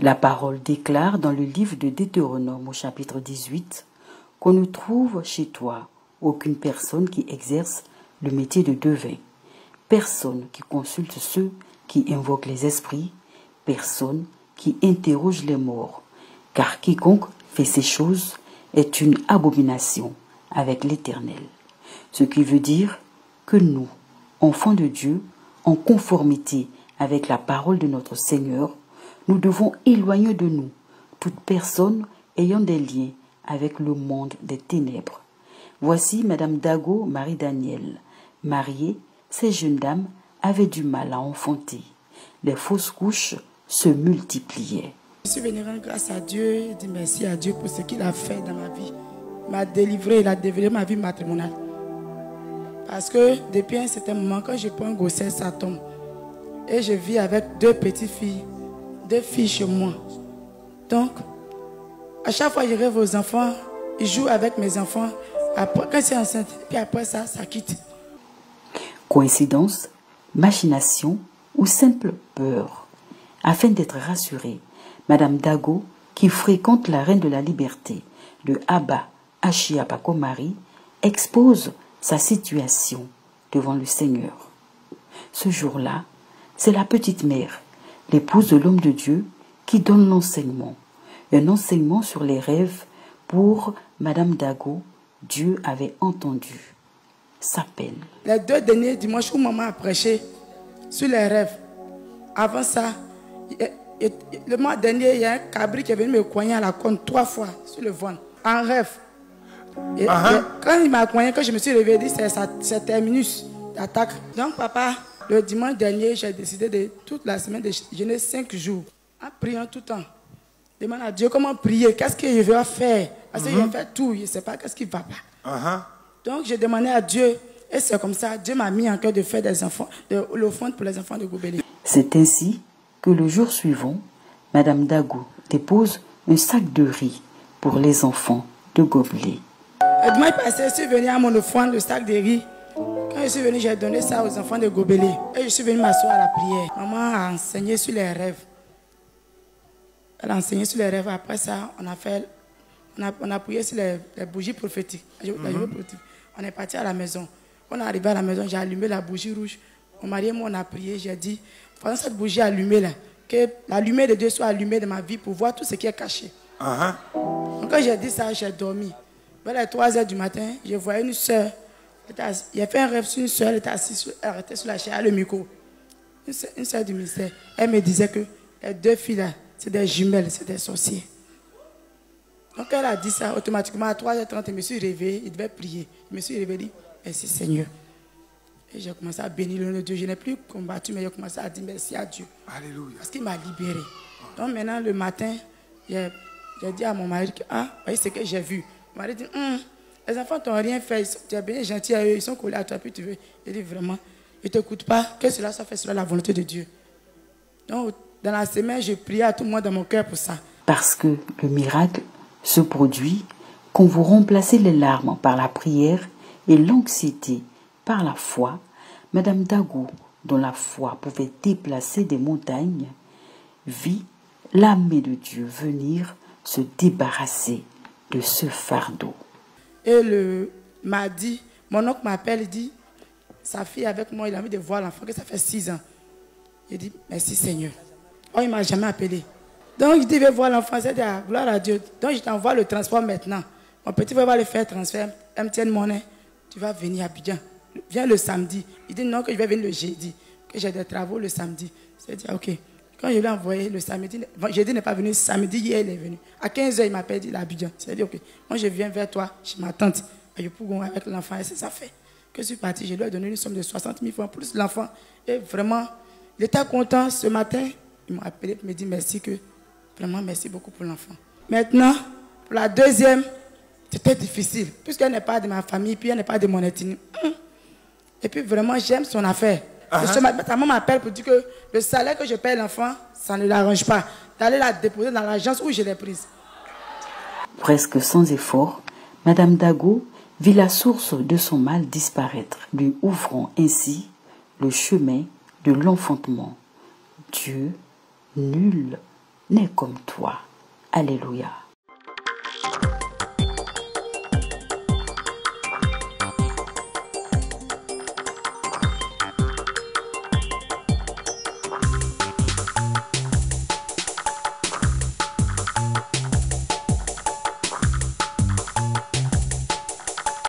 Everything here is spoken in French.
La parole déclare dans le livre de Deutéronome au chapitre 18 qu'on ne trouve chez toi aucune personne qui exerce le métier de devin, personne qui consulte ceux qui invoquent les esprits, personne qui interroge les morts, car quiconque fait ces choses est une abomination avec l'Éternel. Ce qui veut dire que nous, enfants de Dieu, en conformité avec la parole de notre Seigneur, nous devons éloigner de nous toute personne ayant des liens avec le monde des ténèbres. Voici Madame Dago Marie-Daniel. Mariée, ces jeunes dames avaient du mal à enfanter. Les fausses couches se multipliaient. Je suis venue rendre grâce à Dieu et dire merci à Dieu pour ce qu'il a fait dans ma vie. Il m'a délivré, il a délivré ma vie matrimoniale. Parce que depuis un certain moment, quand je prends une grossesse, ça tombe. Et je vis avec deux petites filles, deux filles chez moi. Donc, à chaque fois que je rêve aux enfants, je joue avec mes enfants. Après, quand c'est enceinte, puis après ça quitte. Coïncidence, machination ou simple peur. Afin d'être rassurée, Madame Dago, qui fréquente la Reine de la Liberté, de Abba Achia Pakomari, expose sa situation devant le Seigneur. Ce jour-là, c'est la petite mère, l'épouse de l'homme de Dieu, qui donne l'enseignement. Un enseignement sur les rêves pour Madame Dago. Dieu avait entendu sa peine. Les 2 derniers dimanches où maman a prêché sur les rêves, avant ça, le mois dernier, il y a un cabri qui est venu me coigner à la cône 3 fois sur le ventre, en rêve. Et quand il m'a coigné, quand je me suis réveillé, c'est terminus d'attaque. Donc papa, le dimanche dernier, j'ai décidé de toute la semaine de jeûner 5 jours, en priant tout le temps. Demande à Dieu comment prier, qu'est-ce que je vais faire. Parce que je vais faire tout, je ne sais pas qu'est-ce qui ne va pas. Donc j'ai demandé à Dieu, et c'est comme ça, Dieu m'a mis en cœur de faire des enfants, de l'offrande pour les enfants de Gobelé. C'est ainsi que le jour suivant, Madame Dago dépose un sac de riz pour les enfants de Gobelé. Le dimanche passé, je suis venue à mon offrande, le sac de riz. Quand je suis venue, j'ai donné ça aux enfants de Gobelé. Et je suis venue m'asseoir à la prière. Maman a enseigné sur les rêves. Elle a enseigné sur les rêves. Après ça, on a prié sur les bougies prophétiques. On est parti à la maison. Quand on est arrivé à la maison, j'ai allumé la bougie rouge. Mon mari et moi, on a prié. J'ai dit, pendant cette bougie allumée là, que la lumière de Dieu soit allumée dans ma vie pour voir tout ce qui est caché. Donc quand j'ai dit ça, j'ai dormi. Vers les 3 heures du matin, je voyais une soeur. Il a fait un rêve sur une soeur, elle était assise, elle était sur la chaise, le micro. Une soeur du ministère. Elle me disait que les 2 filles là, c'est des jumelles, c'est des sorciers. Donc elle a dit ça, automatiquement à 3h30, je me suis réveillé, il devait prier. Je me suis réveillé, merci Seigneur. Et j'ai commencé à bénir le nom de Dieu. Je n'ai plus combattu, mais j'ai commencé à dire merci à Dieu. Alléluia. Parce qu'il m'a libéré. Donc maintenant, le matin, j'ai dit à mon mari que, voyez ce que j'ai vu. Mon mari dit, les enfants t'ont rien fait, tu es bien gentil à eux, ils sont collés à toi, puis tu veux. Il dit vraiment, je ne t'écoute pas, que cela soit fait selon la volonté de Dieu. Donc, dans la semaine, je priais à tout le monde dans mon cœur pour ça. Parce que le miracle se produit quand vous remplacez les larmes par la prière et l'anxiété par la foi, Madame Dago, dont la foi pouvait déplacer des montagnes, vit la main de Dieu venir se débarrasser de ce fardeau. Et le mardi, mon oncle m'appelle, il dit, sa fille avec moi, il a envie de voir l'enfant, que ça fait 6 ans. Il dit, merci Seigneur. Oh, il ne m'a jamais appelé. Donc, il dit, il veut voir l'enfant, c'est dit, gloire à Dieu. Donc, je t'envoie le transport maintenant. Mon petit frère va le faire transfert, MTN Monnaie. Tu vas venir à Abidjan. Viens le samedi. Il dit non, que je vais venir le jeudi. Que j'ai des travaux le samedi. Je dit, ok. Quand je lui ai envoyé le samedi, jeudi n'est pas venu, samedi, hier, il est venu. À 15h, il m'appelle, il dit, Abidjan. Je dit, ok. Moi, je viens vers toi, chez ma tante. Je peux avec l'enfant, et c'est ça fait. Que je suis parti, je lui ai donné une somme de 60 000 francs, plus l'enfant. Et vraiment, il était content. Ce matin, ils m'ont appelé pour me dire merci, que vraiment, merci beaucoup pour l'enfant. Maintenant, pour la deuxième, c'était difficile, puisqu'elle n'est pas de ma famille, puis elle n'est pas de mon ethnie. Et puis vraiment, j'aime son affaire. Ta maman m'appelle pour dire que le salaire que je paye l'enfant, ça ne l'arrange pas. D'aller la déposer dans l'agence où je l'ai prise. Presque sans effort, Madame Dago vit la source de son mal disparaître, lui ouvrant ainsi le chemin de l'enfantement. Dieu, nul n'est comme toi. Alléluia.